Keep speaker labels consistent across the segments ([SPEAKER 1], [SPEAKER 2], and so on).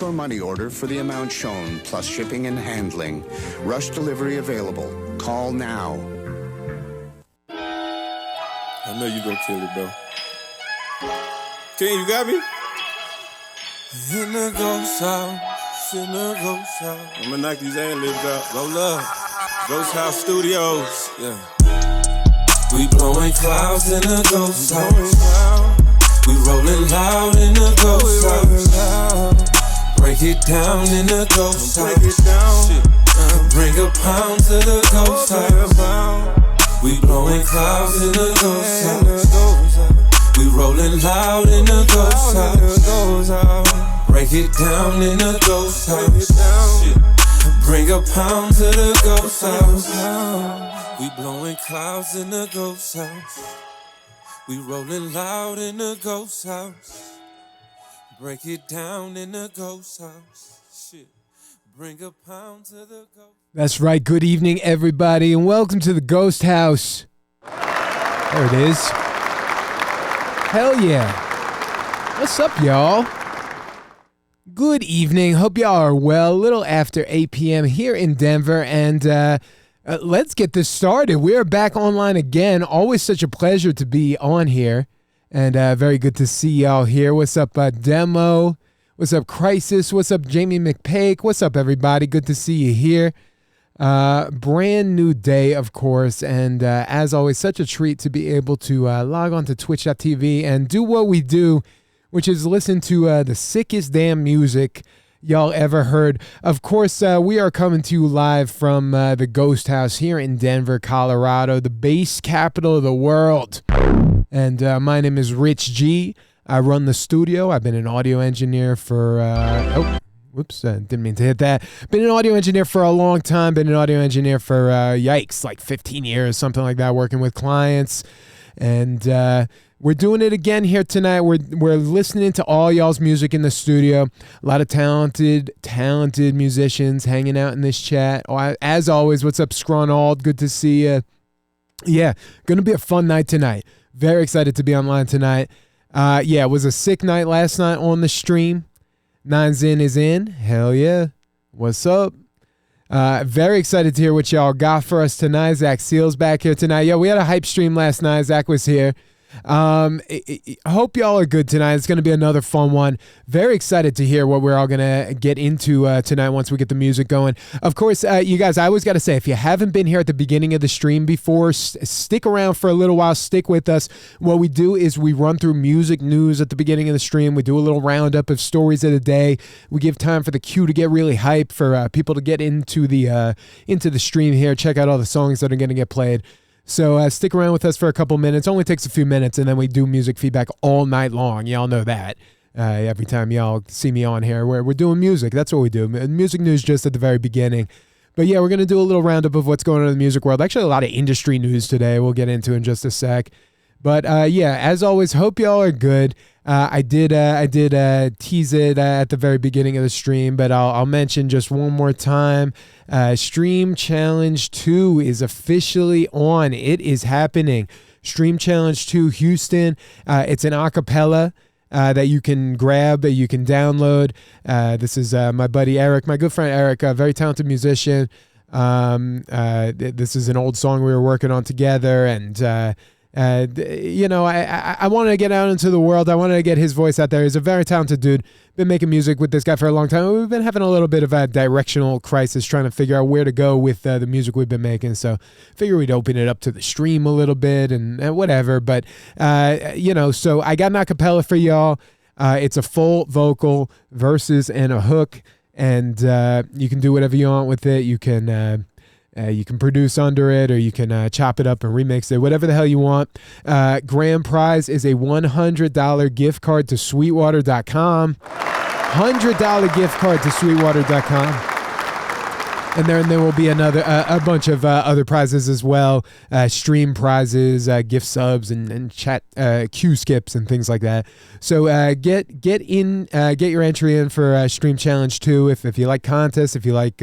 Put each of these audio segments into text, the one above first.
[SPEAKER 1] or money order for the amount shown, plus shipping and handling. Rush delivery available. Call now.
[SPEAKER 2] I know you gonna kill it, bro. Ken, you got me?
[SPEAKER 3] In the ghost house, in the ghost house.
[SPEAKER 2] I'm gonna knock these ad-libs out. Roll up. Ghosthouse Studios.
[SPEAKER 3] Yeah. We blowing clouds in the ghost house. We rolling loud in the ghost house. Break it down in the ghost house.
[SPEAKER 2] Break it down.
[SPEAKER 3] Bring a pound to the ghost house. We blowing clouds in the ghost house. We rolling loud in the ghost house. Break it down in the ghost house. Bring a pound to the ghost house. We blowing clouds in the ghost house. We rolling loud in the ghost house. Break it down in the ghost house. Shit. Bring a pound to the ghost.
[SPEAKER 4] That's right. Good evening, everybody, and welcome to the Ghost House. There it is. Hell yeah. What's up, y'all? Good evening. Hope y'all are well. A little after 8 p.m. here in Denver, and let's get this started. We're back online again. Always such a pleasure to be on here, and very good to see y'all here. What's up, Demo? What's up, Crisis? What's up, Jamie McPake? What's up, everybody? Good to see you here. Brand new day, of course, and as always, such a treat to be able to log on to twitch.tv and do what we do, which is listen to the sickest damn music y'all ever heard. Of course, we are coming to you live from the Ghost House here in Denver, Colorado, the bass capital of the world. And my name is Rich G. I run the studio. I've been an audio engineer for... didn't mean to hit that. Been an audio engineer for a long time. Been an audio engineer for, like 15 years, something like that, working with clients. And we're doing it again here tonight. We're listening to all y'all's music in the studio. A lot of talented musicians hanging out in this chat. As always, what's up, Scronald? Good to see you. Yeah, going to be a fun night tonight. Very excited to be online tonight. It was a sick night last night on the stream. Nine's in is in. Hell yeah. What's up? Very excited to hear what y'all got for us tonight. Zach Seals back here tonight. We had a hype stream last night. Zach was here. I hope y'all are good tonight. It's going to be another fun one. Very excited to hear what we're all going to get into tonight once we get the music going. Of course, you guys, I always got to say, if you haven't been here at the beginning of the stream before, stick around for a little while. Stick with us. What we do is we run through music news at the beginning of the stream. We do a little roundup of stories of the day. We give time for the queue to get really hype, for people to get into the stream here. Check out all the songs that are going to get played. So stick around with us for a couple minutes. Only takes a few minutes, and then we do music feedback all night long. Y'all know that. Every time y'all see me on here, we're doing music. That's what we do. Music news just at the very beginning. But yeah, we're going to do a little roundup of what's going on in the music world. Actually, a lot of industry news today we'll get into in just a sec. But as always, hope y'all are good. I did tease it at the very beginning of the stream, but I'll mention just one more time. Stream Challenge 2 is officially on. It is happening. Stream Challenge 2 Houston. It's an acapella that you can grab, you can download. This is my buddy Eric, my good friend Eric, a very talented musician. This is an old song we were working on together, and I wanted to get out into the world. I wanted to get his voice out there. He's a very talented dude. Been making music with this guy for a long time. We've been having a little bit of a directional crisis trying to figure out where to go with the music we've been making. So figure we'd open it up to the stream a little bit and whatever. But, so I got an acapella for y'all. It's a full vocal, verses, and a hook. And you can do whatever you want with it. You can produce under it, or you can chop it up and remix it, whatever the hell you want. Grand prize is a $100 gift card to Sweetwater.com. $100 gift card to Sweetwater.com. And then there will be a bunch of other prizes as well, stream prizes, gift subs, and chat queue skips and things like that. So get your entry in for Stream Challenge 2 if you like contests, if you like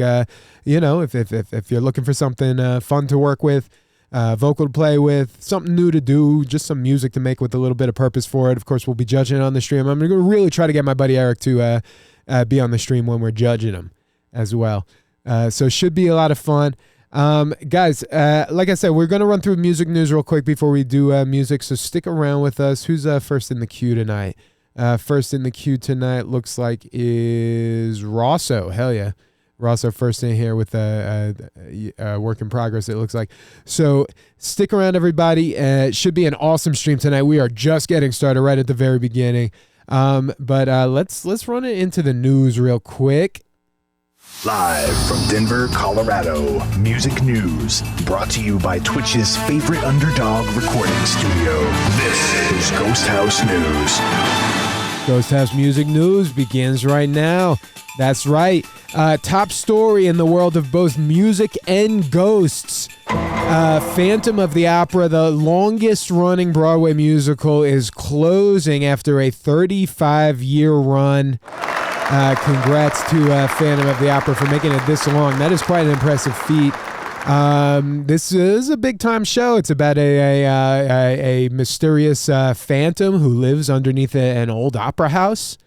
[SPEAKER 4] if you're looking for something fun to work with, vocal to play with, something new to do, just some music to make with a little bit of purpose for it. Of course, we'll be judging it on the stream. I'm going to really try to get my buddy Eric to be on the stream when we're judging them as well. So should be a lot of fun. Guys, like I said, we're going to run through music news real quick before we do music, so stick around with us. Who's first in the queue tonight? First in the queue tonight looks like is Rosso. Hell yeah. Rosso first in here with a work in progress, it looks like. So stick around, everybody. It should be an awesome stream tonight. We are just getting started right at the very beginning. But let's run it into the news real quick.
[SPEAKER 5] Live from Denver, Colorado, music news brought to you by Twitch's favorite underdog recording studio. This is Ghosthouse News.
[SPEAKER 4] Ghosthouse music news begins right now. That's right. Top story in the world of both music and ghosts. Phantom of the Opera, the longest running Broadway musical, is closing after a 35-year run. Congrats to Phantom of the Opera for making it this long. That is quite an impressive feat. This is a big-time show. It's about a mysterious phantom who lives underneath an old opera house.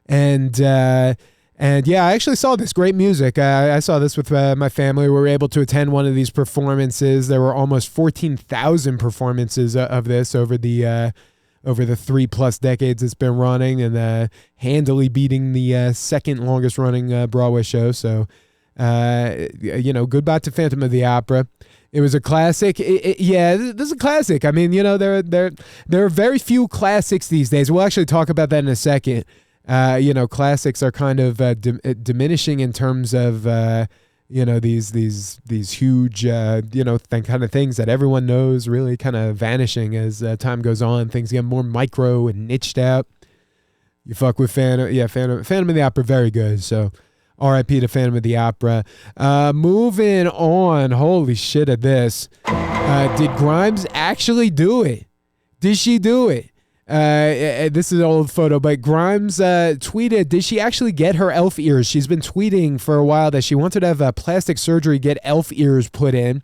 [SPEAKER 4] And yeah, I actually saw this. Great music. I saw this with my family. We were able to attend one of these performances. There were almost 14,000 performances of this over the 3+ decades it's been running, and handily beating the second longest running Broadway show. So, goodbye to Phantom of the Opera. It was a classic. Yeah, this is a classic. I mean, there are very few classics these days. We'll actually talk about that in a second. Classics are kind of diminishing in terms of these huge kind of things that everyone knows, really kind of vanishing as time goes on. Things get more micro and niched out. You fuck with Phantom of the Opera, very good. So R.I.P. to Phantom of the Opera. Moving on. Holy shit at this. Did Grimes actually do it? Did she do it? This is an old photo, but Grimes tweeted, did she actually get her elf ears? She's been tweeting for a while that she wanted to have plastic surgery, get elf ears put in.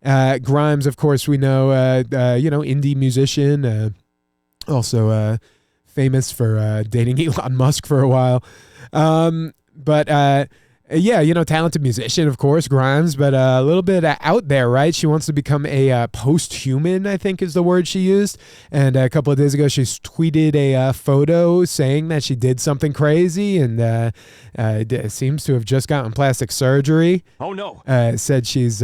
[SPEAKER 4] Grimes, of course, we know, indie musician, also famous for dating Elon Musk for a while. Talented musician, of course, Grimes, but a little bit out there, right? She wants to become a post-human, I think is the word she used. And a couple of days ago, she tweeted a photo saying that she did something crazy and seems to have just gotten plastic surgery.
[SPEAKER 6] Oh, no.
[SPEAKER 4] Said she's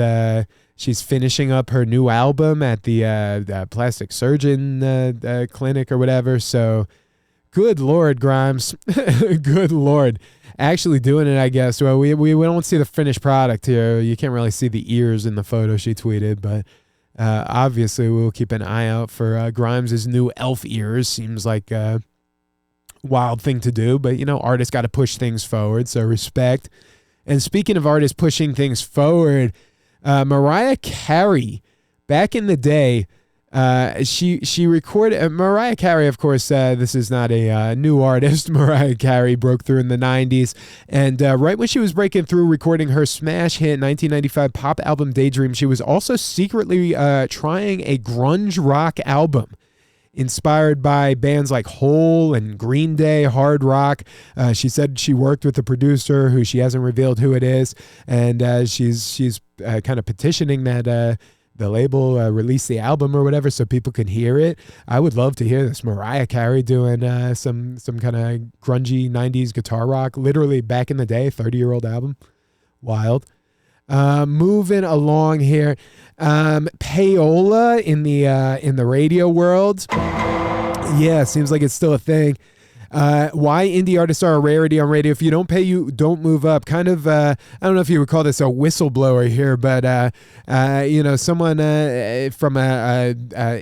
[SPEAKER 4] finishing up her new album at the plastic surgeon clinic or whatever. So good Lord, Grimes. Good Lord. Actually doing it, I guess. Well, we don't see the finished product here. You can't really see the ears in the photo she tweeted, but obviously we'll keep an eye out for Grimes' new elf ears. Seems like a wild thing to do, but artists got to push things forward, so respect. And speaking of artists pushing things forward, Mariah Carey, back in the day, she recorded Mariah Carey, of course. This is not a new artist. Mariah Carey broke through in the 90s, and right when she was breaking through, recording her smash hit 1995 pop album Daydream, she was also secretly trying a grunge rock album inspired by bands like Hole and Green Day, hard rock. She said she worked with a producer who she hasn't revealed who it is, and she's kind of petitioning that the label release the album or whatever so people can hear it. I would love to hear this Mariah Carey doing some kind of grungy 90s guitar rock, literally back in the day, 30-year-old album. Wild. Moving along here. Payola in the radio world. Yeah, seems like it's still a thing. Why indie artists are a rarity on radio. If you don't pay, you don't move up. Kind of, I don't know if you would call this a whistleblower here, but, someone from a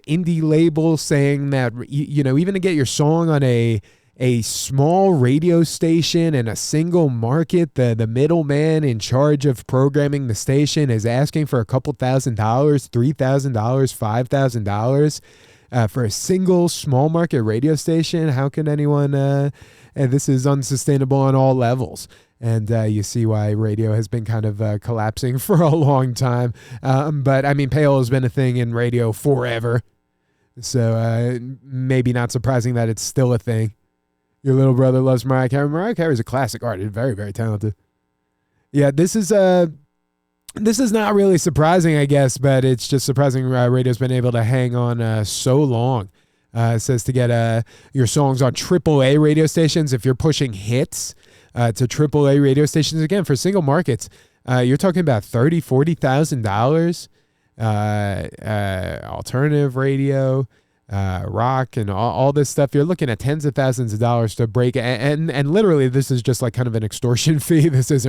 [SPEAKER 4] indie label saying that, even to get your song on a small radio station in a single market, the middleman in charge of programming the station is asking for a couple $1,000, $3,000, $5,000. For a single small market radio station. How can anyone, this is unsustainable on all levels. And you see why radio has been kind of collapsing for a long time. But I mean, payola has been a thing in radio forever. So maybe not surprising that it's still a thing. Your little brother loves Mariah Carey. Mariah Carey is a classic artist, very, very talented. Yeah, this is not really surprising, I guess, but it's just surprising radio's been able to hang on so long. It says to get your songs on AAA radio stations, if you're pushing hits to AAA radio stations, again, for single markets, you're talking about $30,000, $40,000. Alternative radio, rock, and all this stuff. You're looking at tens of thousands of dollars to break. And literally, this is just like kind of an extortion fee. This is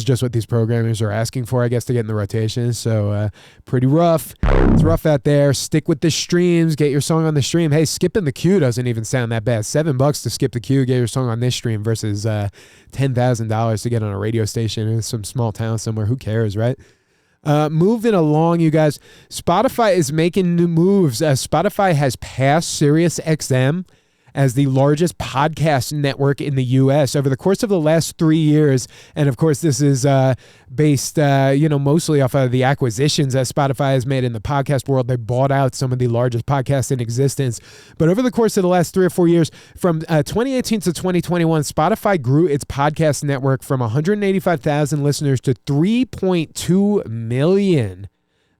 [SPEAKER 4] just what these programmers are asking for, I guess, to get in the rotation. So pretty rough. It's rough out there. Stick with the streams. Get your song on the stream. Hey, skipping the queue doesn't even sound that bad. $7 to skip the queue, get your song on this stream versus $10,000 to get on a radio station in some small town somewhere. Who cares, right? Moving along, you guys. Spotify is making new moves. Spotify has passed Sirius XM as the largest podcast network in the U.S. over the course of the last 3 years. And of course, this is based, mostly off of the acquisitions that Spotify has made in the podcast world. They bought out some of the largest podcasts in existence. But over the course of the last 3 or 4 years, from 2018 to 2021, Spotify grew its podcast network from 185,000 listeners to 3.2 million.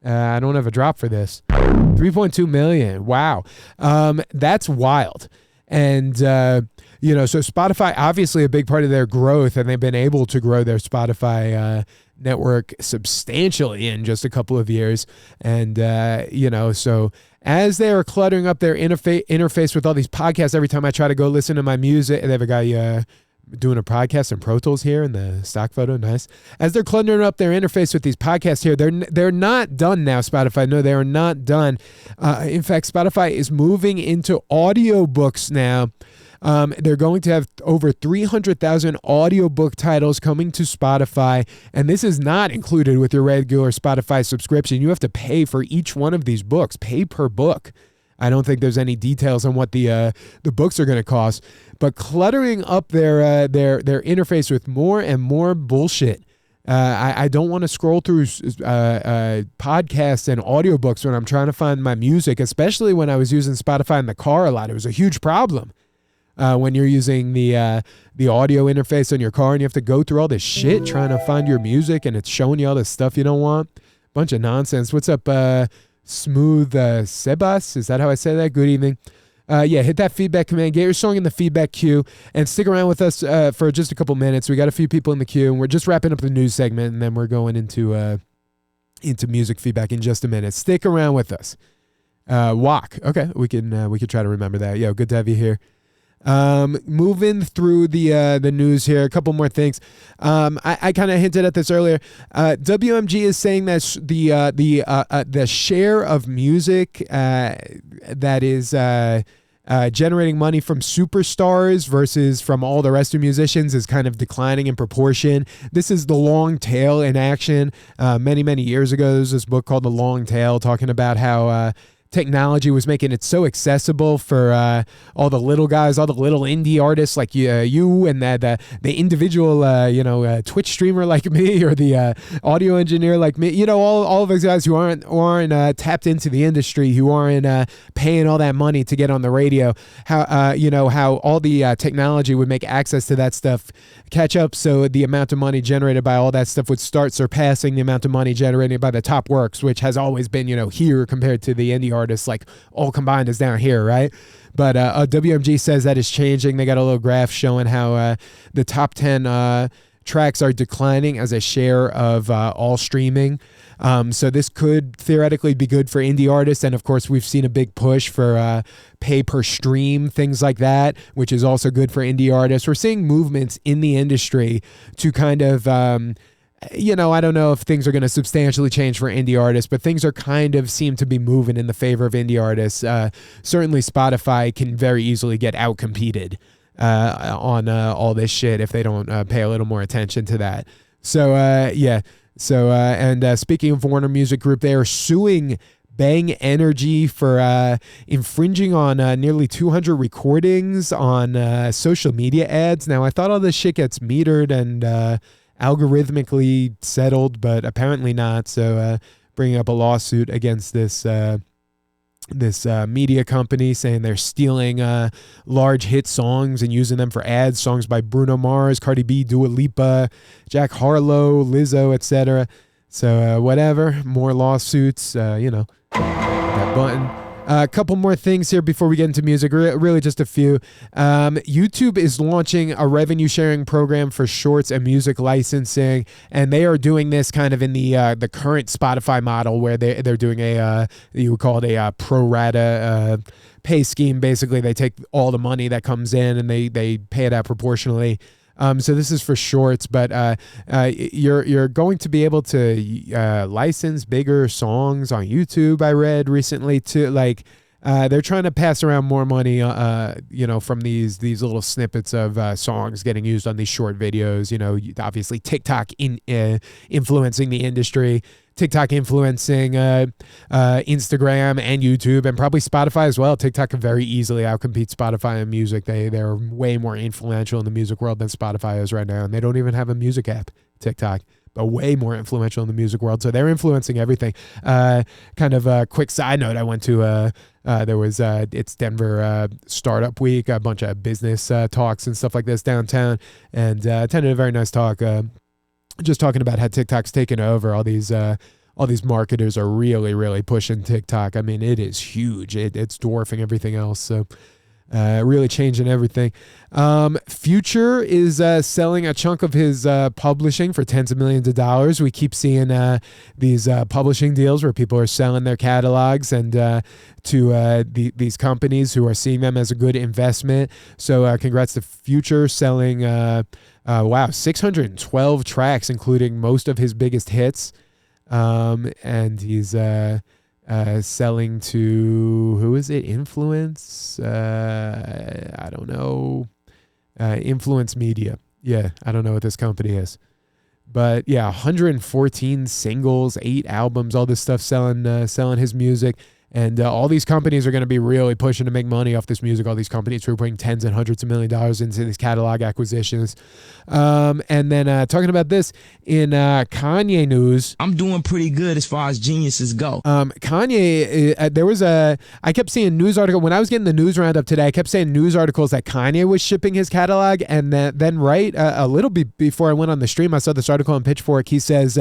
[SPEAKER 4] I don't have a drop for this. 3.2 million. Wow. That's wild. And, so Spotify, obviously a big part of their growth, and they've been able to grow their Spotify network substantially in just a couple of years. And, so as they are cluttering up their interface with all these podcasts, every time I try to go listen to my music, they have a guy doing a podcast in Pro Tools here in the stock photo. Nice. As they're cluttering up their interface with these podcasts here, they're not done now, Spotify. No, they are not done. In fact, Spotify is moving into audiobooks now. They're going to have over 300,000 audiobook titles coming to Spotify, and this is not included with your regular Spotify subscription. You have to pay for each one of these books, pay per book. I don't think there's any details on what the books are going to cost, but cluttering up their interface with more and more bullshit. I don't want to scroll through podcasts and audiobooks when I'm trying to find my music, especially when I was using Spotify in the car a lot. It was a huge problem when you're using the audio interface on your car and you have to go through all this shit trying to find your music, and it's showing you all this stuff you don't want. Bunch of nonsense. What's up, Smooth Sebas? Is that how I say that? Good evening. Hit that feedback command, get your song in the feedback queue, and stick around with us for just a couple minutes. We got a few people in the queue, and we're just wrapping up the news segment, and then we're going into music feedback in just a minute. Stick around with us. Walk. Okay, we could try to remember that. Yo, good to have you here. Moving through the news here, a couple more things. I kind of hinted at this earlier. WMG is saying that the share of music that is generating money from superstars versus from all the rest of musicians is kind of declining in proportion. This is the long tail in action. Many years ago, there was this book called The Long Tail talking about how technology was making it so accessible for all the little guys, all the little indie artists like you and the individual, Twitch streamer like me, or the audio engineer like me. All of those guys who aren't tapped into the industry, who aren't paying all that money to get on the radio. How all the technology would make access to that stuff catch up, so the amount of money generated by all that stuff would start surpassing the amount of money generated by the top works, which has always been here compared to the indie artists, like all combined is down here, right? But WMG says that is changing. They got a little graph showing how the top 10 tracks are declining as a share of all streaming. So this could theoretically be good for indie artists. And of course, we've seen a big push for pay per stream, things like that, which is also good for indie artists. We're seeing movements in the industry to kind of, I don't know if things are going to substantially change for indie artists, but things are kind of seem to be moving in the favor of indie artists. Certainly Spotify can very easily get outcompeted on all this shit if they don't pay a little more attention to that. So, speaking of Warner Music Group, they are suing Bang Energy for infringing on nearly 200 recordings on social media ads. Now, I thought all this shit gets metered and algorithmically settled, but apparently not. So bringing up a lawsuit against this this media company saying they're stealing large hit songs and using them for ads, songs by Bruno Mars, Cardi B, Dua Lipa, Jack Harlow, Lizzo, etc. So whatever, more lawsuits, that button. A couple more things here before we get into music, really just a few. YouTube is launching a revenue sharing program for shorts and music licensing, and they are doing this kind of in the current Spotify model where they're doing you would call it a pro rata pay scheme. Basically, they take all the money that comes in and they pay it out proportionally. So this is for shorts, but you're going to be able to license bigger songs on YouTube. I read recently to they're trying to pass around more money, from these little snippets of songs getting used on these short videos. Obviously TikTok influencing the industry. TikTok influencing Instagram and YouTube and probably Spotify as well. TikTok can very easily outcompete Spotify in music. They're way more influential in the music world than Spotify is right now, and they don't even have a music app, TikTok, but way more influential in the music world. So they're influencing everything. Kind of a quick side note, I went to it's Denver Startup Week, a bunch of business talks and stuff like this downtown, and attended a very nice talk. Just talking about how TikTok's taken over. All these marketers are really, really pushing TikTok. I mean, it is huge. It's dwarfing everything else. So really changing everything. Future is selling a chunk of his publishing for tens of millions of dollars. We keep seeing these publishing deals where people are selling their catalogs and to these companies who are seeing them as a good investment. So congrats to Future selling 612 tracks, including most of his biggest hits. And he's selling to, who is it? Influence? I don't know. Influence Media. Yeah, I don't know what this company is. But yeah, 114 singles, 8 albums, all this stuff selling his music. And all these companies are going to be really pushing to make money off this music. All these companies who are putting tens and hundreds of $1 million into these catalog acquisitions. And then talking about this in Kanye news.
[SPEAKER 6] I'm doing pretty good as far as geniuses go.
[SPEAKER 4] Kanye, I kept seeing news article. When I was getting the news roundup today, I kept saying news articles that Kanye was shipping his catalog. And then a little bit before I went on the stream, I saw this article on Pitchfork. He says,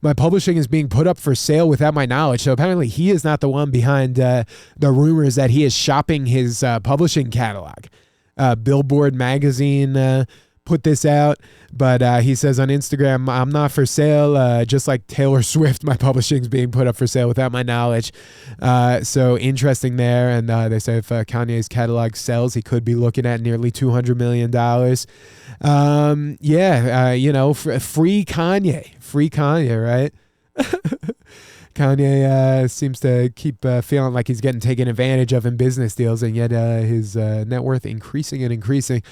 [SPEAKER 4] my publishing is being put up for sale without my knowledge. So apparently he is not the one behind the rumors that he is shopping his publishing catalog. Billboard magazine put this out, but he says on Instagram, I'm not for sale, just like Taylor Swift, my publishing's being put up for sale without my knowledge. So interesting there, and they say if Kanye's catalog sells, he could be looking at nearly $200 million. Free Kanye, right? Kanye seems to keep feeling like he's getting taken advantage of in business deals, and yet his net worth increasing and increasing.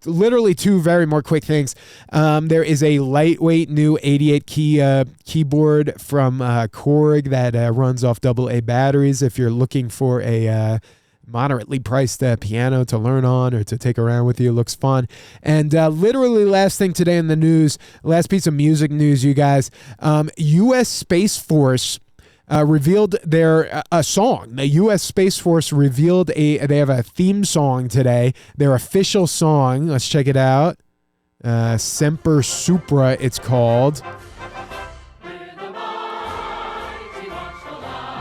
[SPEAKER 4] Literally 2 very more quick things. There is a lightweight new 88 key keyboard from Korg that runs off AA batteries. If you're looking for a moderately priced piano to learn on or to take around with you, looks fun. And literally last thing today in the news, last piece of music news, you guys, U.S. Space Force revealed their a song. The U.S. Space Force revealed they have a theme song today, their official song. Let's check it out. Semper Supra, it's called.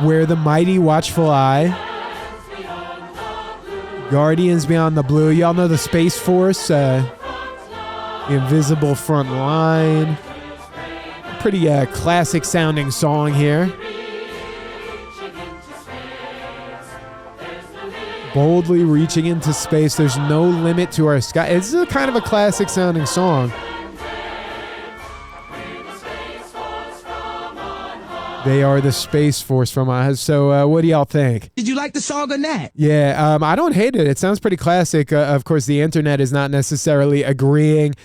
[SPEAKER 4] Where the Mighty Watchful Eye. Guardians Beyond the Blue. Y'all know the Space Force, Invisible Front Line. Pretty classic sounding song here. Boldly reaching into space. There's no limit to our sky. It's a kind of a classic sounding song. They are the Space Force from Oz. So what do y'all think?
[SPEAKER 6] Did you like the song or not?
[SPEAKER 4] Yeah, I don't hate it. It sounds pretty classic. Of course, the internet is not necessarily agreeing.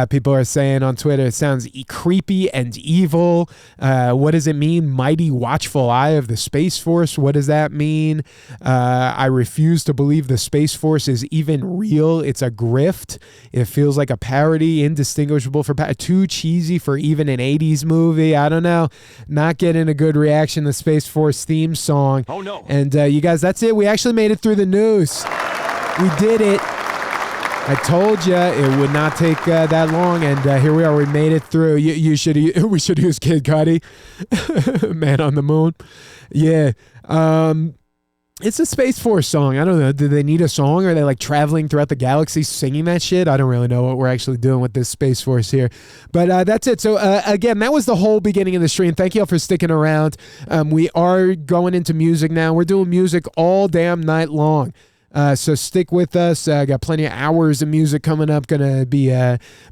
[SPEAKER 4] People are saying on Twitter it sounds creepy and evil. What does it mean? Mighty Watchful Eye of the Space Force. What does that mean? I refuse to believe the Space Force is even real. It's a grift. It feels like a parody, indistinguishable for too cheesy for even an 80s movie. I don't know. Not getting a good reaction to Space Force theme song.
[SPEAKER 7] Oh, no.
[SPEAKER 4] And you guys, that's it. We actually made it through the news. We did it. I told you it would not take that long, and here we are. We made it through. We should use Kid Cudi, Man on the Moon. Yeah. It's a Space Force song. I don't know. Do they need a song? Are they like traveling throughout the galaxy singing that shit? I don't really know what we're actually doing with this Space Force here. But that's it. So again, that was the whole beginning of the stream. Thank you all for sticking around. We are going into music now. We're doing music all damn night long. So stick with us. Got plenty of hours of music coming up. Gonna be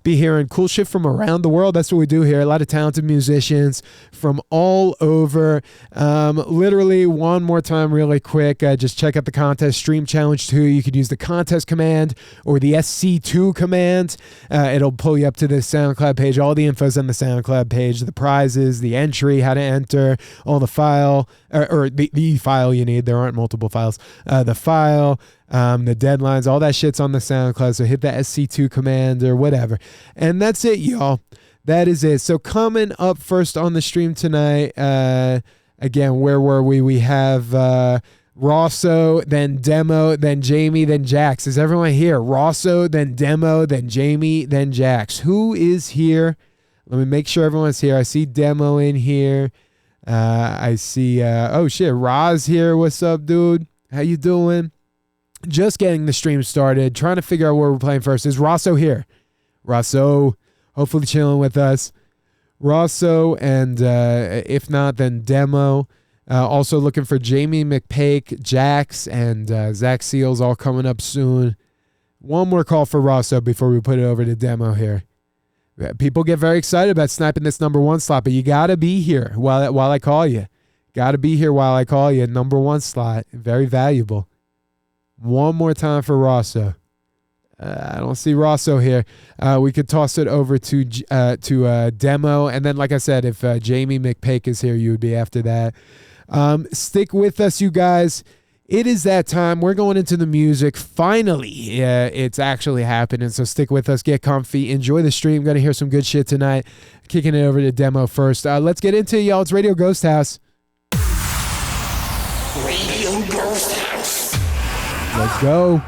[SPEAKER 4] hearing cool shit from around the world. That's what we do here. A lot of talented musicians from all over. Literally one more time really quick. Just check out the contest Stream Challenge 2. You could use the contest command or the SC2 command. It'll pull you up to the SoundCloud page. All the info's on the SoundCloud page. The prizes, the entry, how to enter, all the file or the file you need. There aren't multiple files. The file. The deadlines, all that shit's on the SoundCloud, so hit the SC2 command or whatever. And that's it, y'all. That is it. So coming up first on the stream tonight, again, where were we? We have Rosso, then Demo, then Jamie, then Jax. Is everyone here? Rosso, then Demo, then Jamie, then Jax. Who is here? Let me make sure everyone's here. I see Demo in here. I see, oh shit, Roz here. What's up, dude? How you doing? Just getting the stream started, trying to figure out where we're playing first. Is Rosso here? Rosso, hopefully chilling with us. Rosso, and if not, then Demo. Also looking for Jamie McPake, Jax, and Zach Seals all coming up soon. One more call for Rosso before we put it over to Demo here. People get very excited about sniping this number one slot, but you got to be here while I call you. Got to be here while I call you. Number one slot, very valuable. One more time for Rosso. I don't see Rosso here. We could toss it over to Demo. And then, like I said, if Jamie McPake is here, you would be after that. Stick with us, you guys. It is that time. We're going into the music. Finally, it's actually happening. So stick with us. Get comfy. Enjoy the stream. Going to hear some good shit tonight. Kicking it over to Demo first. Let's get into it, y'all. It's Radio Ghosthouse.
[SPEAKER 8] Radio Ghosthouse.
[SPEAKER 4] Let's go.